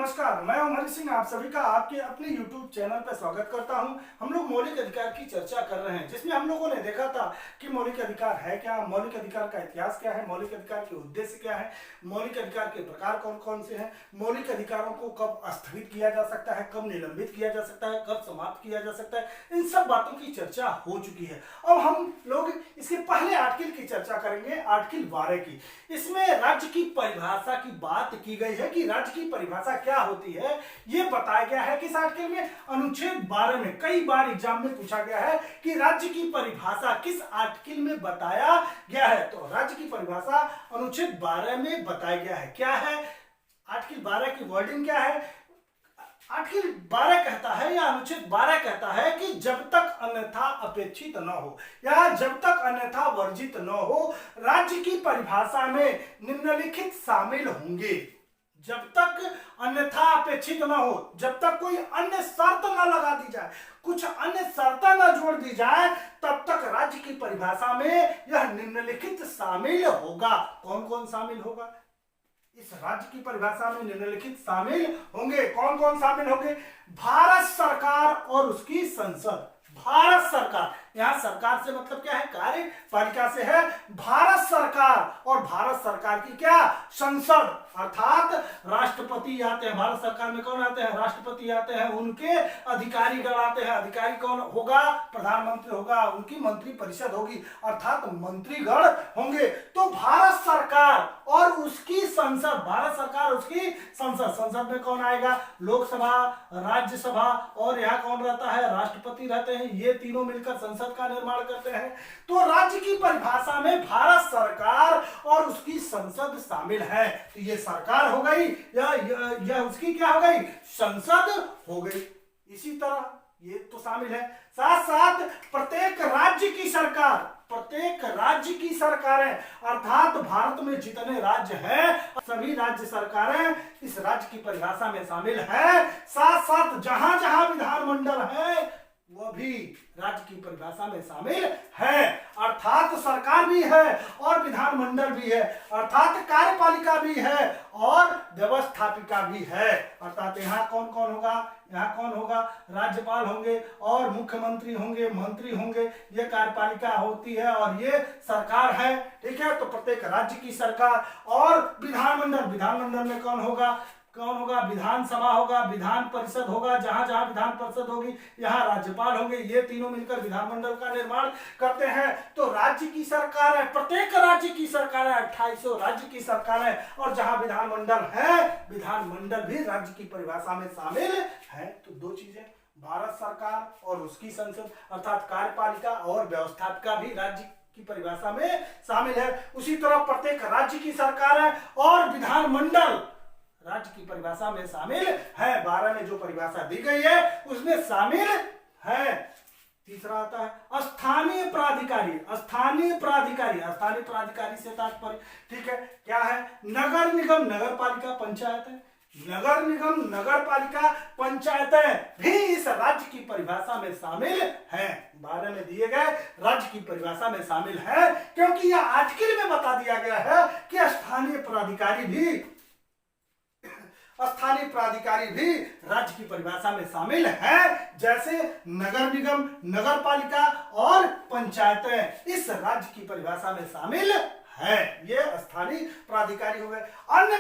नमस्कार, मैं हूं हरि सिंह। आप सभी का आपके अपने YouTube चैनल पर स्वागत करता हूं। हम लोग मौलिक अधिकार की चर्चा कर रहे हैं, जिसमें हम लोगों ने देखा था कि मौलिक अधिकार है क्या, मौलिक अधिकार का इतिहास क्या है, मौलिक अधिकार के उद्देश्य क्या है, मौलिक अधिकार के प्रकार कौन कौन से हैं, मौलिक अधिकारों को कब स्थगित किया जा सकता है, कब निलंबित किया जा सकता है, कब समाप्त किया जा सकता है। इन सब बातों की चर्चा हो चुकी है। अब हम लोग इसके पहले आर्टिकल की चर्चा करेंगे, आर्टिकल 12 की। इसमें राज्य की परिभाषा की बात की गई है कि राज्य की परिभाषा क्या होती है, यह बताया गया है कि इस आर्टिकल में अनुच्छेद 12 में। कई बार एग्जाम में पूछा गया है कि राज्य की परिभाषा किस आर्टिकल में बताया गया है, तो राज्य की परिभाषा अनुच्छेद 12 में बताया गया है। क्या है आर्टिकल 12 की वर्डिंग, क्या है? आर्टिकल 12 कहता है या अनुच्छेद 12 कहता है कि जब तक अन्यथा अपेक्षित न हो या जब तक अन्यथा वर्जित न हो, राज्य की परिभाषा में निम्नलिखित शामिल होंगे। जब तक अन्यथा अपेक्षित न हो, जब तक कोई अन्य शर्त न लगा दी जाए, कुछ अन्य शर्तें न जोड़ दी जाए, तब तक राज्य की परिभाषा में यह निम्नलिखित शामिल होगा। कौन कौन शामिल होगा? इस राज्य की परिभाषा में निम्नलिखित शामिल होंगे। कौन कौन शामिल होंगे? भारत सरकार और उसकी संसद। भारत सरकार, यहां सरकार से मतलब क्या है? कार्यपालिका से है। भारत सरकार और भारत सरकार की क्या? संसद, अर्थात राष्ट्रपति आते हैं। भारत सरकार में कौन आते हैं? राष्ट्रपति आते हैं, उनके अधिकारीगण आते हैं। अधिकारी कौन होगा? प्रधानमंत्री होगा, उनकी मंत्री परिषद होगी, अर्थात मंत्रीगण होंगे। तो भारत सरकार और उसकी संसद, भारत सरकार उसकी संसद, संसद में कौन आएगा? लोकसभा, राज्यसभा और यहाँ कौन रहता है? राष्ट्रपति रहते हैं। ये तीनों मिलकर संसद का निर्माण करते हैं। तो राज्य की परिभाषा में भारत सरकार और उसकी संसद शामिल है। तो ये सरकार हो गई, यह उसकी क्या हो गई? संसद हो गई। इसी तरह ये तो शामिल है। साथ साथ प्रत्येक राज्य की सरकार, प्रत्येक राज्य की सरकारें, अर्थात भारत में जितने राज्य हैं सभी राज्य सरकारें इस राज्य की परिभाषा में शामिल है। साथ साथ जहां जहां विधानमंडल है वह भी राज्य की परिभाषा में शामिल है। अर्थात सरकार भी है और विधानमंडल भी है, अर्थात कार्यपालिका भी है और व्यवस्थापिका भी है। अर्थात यहाँ कौन कौन होगा? यहाँ कौन होगा? राज्यपाल होंगे और मुख्यमंत्री होंगे, मंत्री होंगे। ये कार्यपालिका होती है और ये सरकार है। ठीक है, तो प्रत्येक राज्य की सरकार और विधानमंडल, विधानमंडल में कौन होगा? कौन होगा? विधानसभा होगा, विधान परिषद होगा, जहां जहां विधान परिषद होगी यहाँ राज्यपाल होंगे। ये तीनों मिलकर विधानमंडल का निर्माण करते हैं। तो राज्य की सरकार है, प्रत्येक राज्य की सरकार है, 2800 राज्य की सरकार है। और जहां विधानमंडल है, विधानमंडल भी राज्य की परिभाषा में शामिल है। तो दो चीजें, भारत सरकार और उसकी संसद अर्थात कार्यपालिका और व्यवस्थापिका भी राज्य की परिभाषा में शामिल है। उसी तरह प्रत्येक राज्य की सरकार है और विधानमंडल राज्य की परिभाषा में शामिल है। 12 में जो परिभाषा दी गई है उसमें शामिल है। तीसरा आता है स्थानीय प्राधिकारी। स्थानीय प्राधिकारी, स्थानीय प्राधिकारी से तात्पर्य, ठीक है, क्या है? नगर निगम, नगर पालिका, पंचायतें, नगर निगम, नगर पालिका, पंचायतें भी इस राज्य की परिभाषा में शामिल हैं। 12 में दिए गए राज्य की परिभाषा में शामिल है, क्योंकि यह आर्टिकल में बता दिया गया है कि स्थानीय प्राधिकारी भी राज्य की परिभाषा में शामिल है। जैसे नगर निगम, नगर पालिका और पंचायतें इस राज्य की परिभाषा में शामिल है। ये स्थानीय प्राधिकारी हो गए। अन्य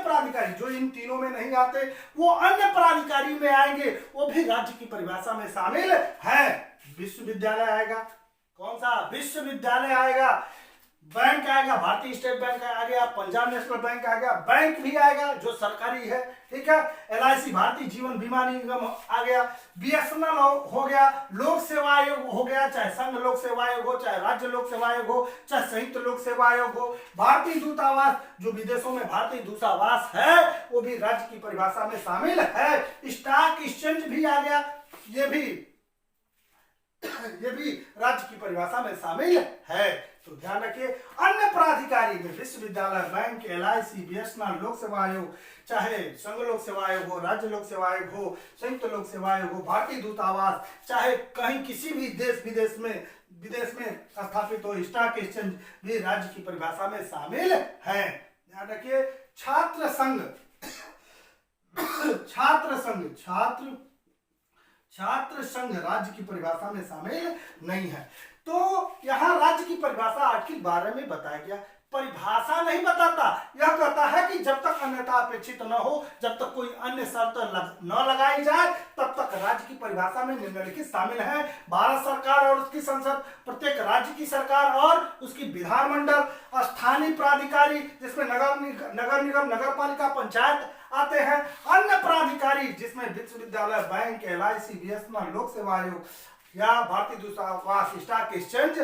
प्राधिकारी जो इन तीनों में नहीं आते, वो अन्य प्राधिकारी में आएंगे, वो भी राज्य की परिभाषा में शामिल है। विश्वविद्यालय आएगा। कौन सा? विश्वविद्यालय आएगा। बैंक आएगा, भारतीय स्टेट बैंक आ गया, पंजाब नेशनल बैंक आ गया, बैंक भी आएगा जो सरकारी है। ठीक है, LIC भारतीय जीवन बीमा निगम आ गया, BSNL हो गया, लोक सेवा आयोग हो गया, चाहे संघ लोक सेवा आयोग हो, चाहे राज्य लोक सेवा आयोग हो, चाहे संयुक्त लोक सेवा आयोग हो, भारतीय दूतावास, जो विदेशों में भारतीय दूतावास है वो भी राज्य की परिभाषा में शामिल है। स्टॉक एक्सचेंज भी आ गया, ये भी राज्य की परिभाषा में शामिल है। तो ध्यान रखिए, अन्य प्राधिकारी में विश्वविद्यालय, बैंक, LIC, BSNL, लोक सेवा आयोग, चाहे संघ लोक सेवा आयोग हो, राज्य लोक सेवा आयोग हो, संयुक्त लोक सेवा आयोग हो, भारतीय दूतावास, चाहे कहीं किसी भी देश विदेश में स्थापित हो, स्टॉक एक्सचेंज भी राज्य की परिभाषा में शामिल है। ध्यान रखिए, छात्र संघ छात्र संघ राज्य की परिभाषा में शामिल नहीं है। तो यहाँ राज्य की परिभाषा आर्टिकल 12 में बताया गया। परिभाषा नहीं बताता, यह कहता है कि जब तक अन्यथा अपेक्षित न हो, जब तक कोई अन्य शर्त न लगाई जाए, तब तक राज्य की परिभाषा में निम्नलिखित शामिल है। भारत सरकार और उसकी संसद, प्रत्येक राज्य की सरकार और उसकी विधानमंडल, स्थानीय प्राधिकारी जिसमें नगर निगम, नगर पालिका, पंचायत आते हैं, अन्य प्राधिकारी जिसमें विश्वविद्यालय, बैंक, LIC, BSNL, लोक सेवा आयोग या भारतीय दूतावास, स्टॉक एक्सचेंज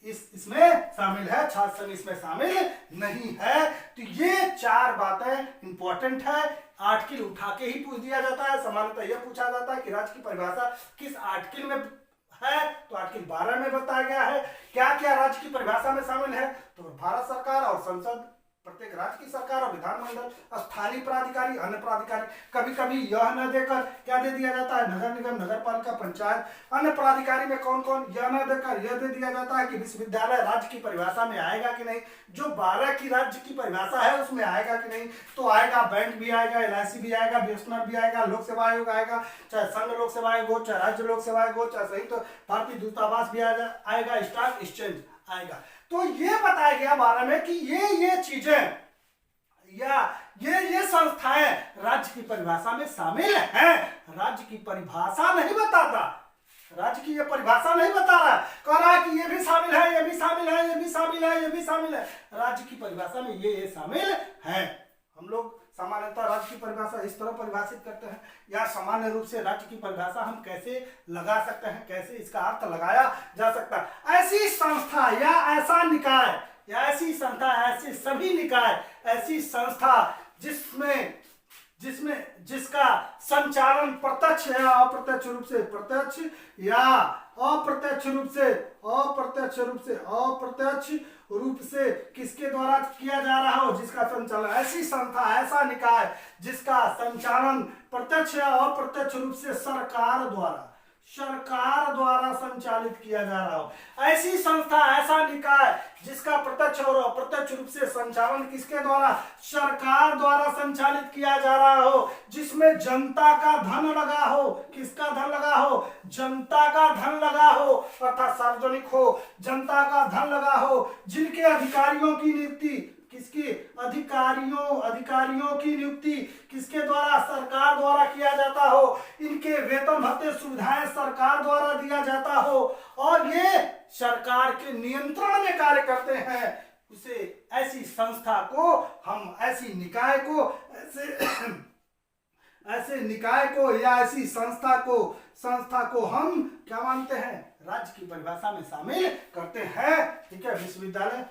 इसमें शामिल है। छात्र संघ इसमें शामिल नहीं है। तो ये 4 बातें इंपॉर्टेंट है। आर्टिकल उठा के ही पूछ दिया जाता है। सामान्यतः यह पूछा जाता है कि राज्य की परिभाषा किस आर्टिकल में है, तो आर्टिकल 12 में बताया गया है। क्या क्या राज्य की परिभाषा में शामिल है, तो भारत सरकार और संसद, प्रत्येक राज्य की सरकार और विधानमंडल, स्थानीय प्राधिकारी, अन्य प्राधिकारी। कभी कभी यह न देकर क्या दे दिया जाता है, नगर निगम, नगर पालिका, पंचायत। अन्य प्राधिकारी में कौन कौन, यह न देकर यह दे दिया जाता है कि विश्वविद्यालय राज्य की परिभाषा में आएगा कि नहीं, जो 12 की राज्य की परिभाषा है उसमें आएगा कि नहीं, तो आएगा। बैंक भी आएगा, LIC भी आएगा, BSNL भी आएगा, लोक सेवा आयोग आएगा, चाहे संघ लोक सेवा आयोग हो, चाहे राज्य लोक सेवा आयोग हो, चाहे संयुक्त भारतीय दूतावास भी आएगा, स्टॉक एक्सचेंज आएगा। तो ये बताया गया 12 में कि ये चीजें या ये संस्थाएं राज्य की परिभाषा में शामिल हैं। राज्य की परिभाषा नहीं बताता, राज्य की ये परिभाषा नहीं बता रहा है, कह रहा है कि ये भी शामिल है, ये भी शामिल है, ये भी शामिल है, ये भी शामिल है। राज्य की परिभाषा में ये शामिल है। हम लोग सामान्यतः राज्य की परिभाषा इस तरह परिभाषित करते हैं, या सामान्य रूप से राज्य की परिभाषा हम कैसे लगा सकते हैं, कैसे इसका अर्थ लगाया जा सकता है। ऐसी संस्था या ऐसा निकाय या ऐसी संस्था, ऐसे सभी निकाय, ऐसी संस्था जिसका संचालन प्रत्यक्ष या अप्रत्यक्ष रूप से, प्रत्यक्ष या अप्रत्यक्ष रूप से किसके द्वारा किया जा रहा हो, जिसका संचालन, ऐसी संस्था, ऐसा निकाय जिसका संचालन प्रत्यक्ष या अप्रत्यक्ष रूप से सरकार द्वारा संचालित किया जा रहा हो। ऐसी संस्था, ऐसा निकाय जिसका प्रत्यक्ष और अप्रत्यक्ष रूप से संचालन किसके द्वारा, सरकार द्वारा संचालित किया जा रहा हो, जिसमें जनता का धन लगा हो, किसका धन लगा हो, जनता का धन लगा हो, अर्थात सार्वजनिक हो, जनता का धन लगा हो, जिनके अधिकारियों की नियुक्ति किसकी, अधिकारियों की नियुक्ति किसके द्वारा, सरकार द्वारा किया जाता हो, इनके वेतन भत्ते सुविधाएं सरकार द्वारा दिया जाता हो, और ये सरकार के नियंत्रण में कार्य करते हैं, उसे ऐसी संस्था को हम, ऐसी निकाय को, ऐसे निकाय को या ऐसी संस्था को हम क्या मानते हैं, राज्य की परिभाषा में शामिल करते हैं। ठीक है। विश्वविद्यालय,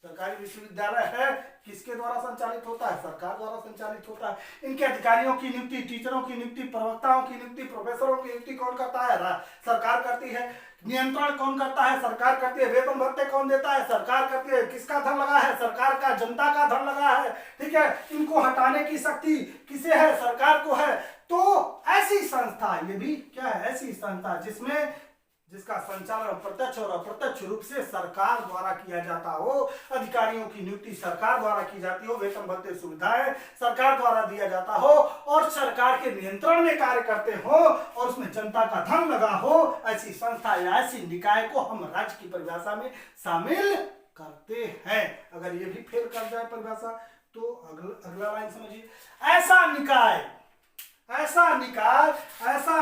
सरकारी विश्वविद्यालय है, किसके द्वारा संचालित होता है, सरकार द्वारा संचालित होता है। इनके अधिकारियों की नियुक्ति, टीचरों की नियुक्ति, प्रवक्ताओं की नियुक्ति, प्रोफेसरों की नियुक्ति कौन करता है, सरकार करती है। नियंत्रण कौन करता है, सरकार करती है। वेतन भत्ते कौन देता है, सरकार करती है। किसका धन लगा है, सरकार का, जनता का धन लगा है। ठीक है। इनको हटाने की शक्ति किसे है, सरकार को है। तो ऐसी संस्था, ये भी क्या है, ऐसी संस्था जिसका संचालन प्रत्यक्ष और अप्रत्यक्ष रूप से सरकार द्वारा किया जाता हो, अधिकारियों की नियुक्ति सरकार द्वारा की जाती हो, वेतन भत्ते सुविधाएं सरकार द्वारा दिया जाता हो, और सरकार के नियंत्रण में कार्य करते हो, और उसमें जनता का धन लगा हो, ऐसी संस्था या ऐसी निकाय को हम राज्य की परिभाषा में शामिल करते हैं। अगर ये भी फेल कर जाए परिभाषा, तो अगला लाइन समझिए। ऐसा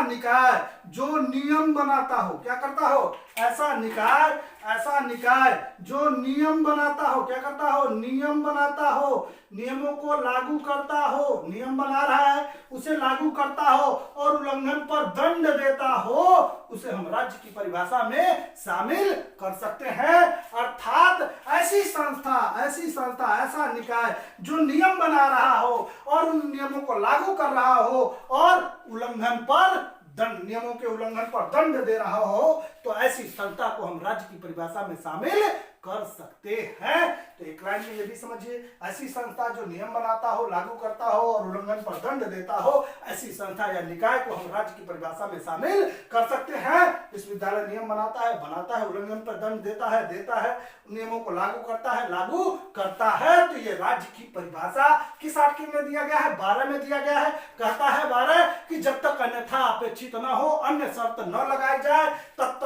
निकाय जो नियम बनाता हो, क्या करता हो, ऐसा निकाय जो नियम बनाता हो, क्या करता हो, नियम बनाता हो, नियमों को लागू करता हो, नियम बना रहा है उसे लागू करता हो, और उल्लंघन पर दंड देता हो, उसे हम राज्य की परिभाषा में शामिल कर सकते हैं। अर्थात ऐसी संस्था, ऐसा निकाय जो नियम बना रहा हो और उन नियमों को लागू कर रहा हो, और उल्लंघन पर नियमों के उल्लंघन पर दंड दे रहा हो, तो ऐसी संस्था को हम राज्य की परिभाषा में शामिल कर सकते हैं। तो एक लाइन में ये भी समझिए, ऐसी संस्था जो नियम बनाता हो, लागू करता हो और उल्लंघन पर दंड देता हो, ऐसी संस्था या निकाय को हम राज्य की परिभाषा में शामिल कर सकते हैं। विश्वविद्यालय नियम बनाता है, उल्लंघन पर दंड देता है, नियमों को लागू करता है। तो ये राज्य की परिभाषा किस आर्टिकल में दिया गया है? 12 में दिया गया है। कहता है 12 कि जब तक अन्यथा अपेक्षित न हो, अन्य शर्त न लगाई जाए, तब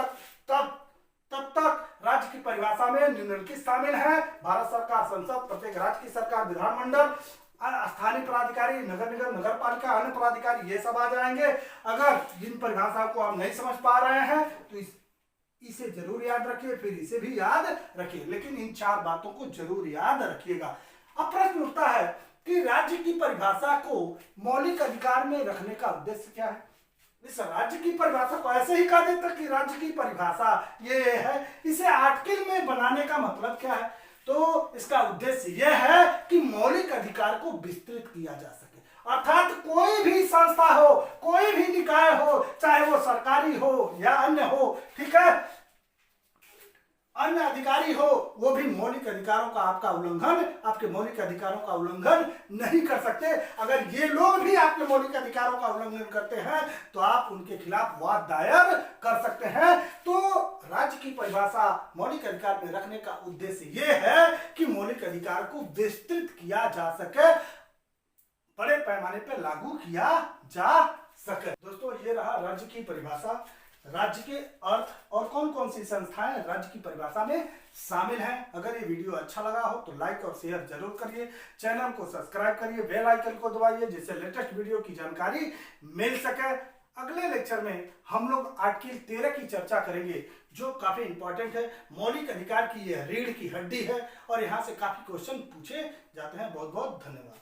तक राज्य की परिभाषा में निम्नलिखित शामिल है: भारत सरकार, संसद, प्रत्येक राज्य की सरकार, विधानमंडल, स्थानीय प्राधिकारी, नगर निगम, नगर पालिका, अन्य प्राधिकारी, ये सब आ जाएंगे। अगर इन परिभाषाओं को आप नहीं समझ पा रहे हैं तो इसे जरूर याद रखिए, फिर इसे भी याद रखिए, लेकिन इन 4 बातों को जरूर याद रखिएगा। अब प्रश्न उठता है कि राज्य की परिभाषा को मौलिक अधिकार में रखने का उद्देश्य क्या है? इस राज्य की परिभाषा को ऐसे ही कह देता कि राज्य की परिभाषा ये है, इसे आर्टिकल में बनाने का मतलब क्या है? तो इसका उद्देश्य यह है कि मौलिक अधिकार को विस्तृत किया जा सके, अर्थात कोई भी संस्था हो, कोई भी निकाय हो, चाहे वो सरकारी हो या अन्य हो, ठीक है, अन्य अधिकारी हो, वो भी मौलिक अधिकारों का आपके मौलिक अधिकारों का उल्लंघन नहीं कर सकते। अगर ये लोग भी आपके मौलिक अधिकारों का उल्लंघन करते हैं तो आप उनके खिलाफ वाद दायर कर सकते हैं। तो राज्य की परिभाषा मौलिक अधिकार में रखने का उद्देश्य ये है कि मौलिक अधिकार को विस्तृत किया जा सके, बड़े पैमाने पर लागू किया जा सके। दोस्तों, ये रहा राज्य की परिभाषा, राज्य के अर्थ और कौन कौन सी संस्थाएं राज्य की परिभाषा में शामिल हैं। अगर ये वीडियो अच्छा लगा हो तो लाइक और शेयर जरूर करिए, चैनल को सब्सक्राइब करिए, बेल आइकन को दबाइए, जिससे लेटेस्ट वीडियो की जानकारी मिल सके। अगले लेक्चर में हम लोग आर्टिकल 13 की चर्चा करेंगे, जो काफी इंपॉर्टेंट है। मौलिक अधिकार की यह रीढ़ की हड्डी है और यहाँ से काफी क्वेश्चन पूछे जाते हैं। बहुत बहुत धन्यवाद।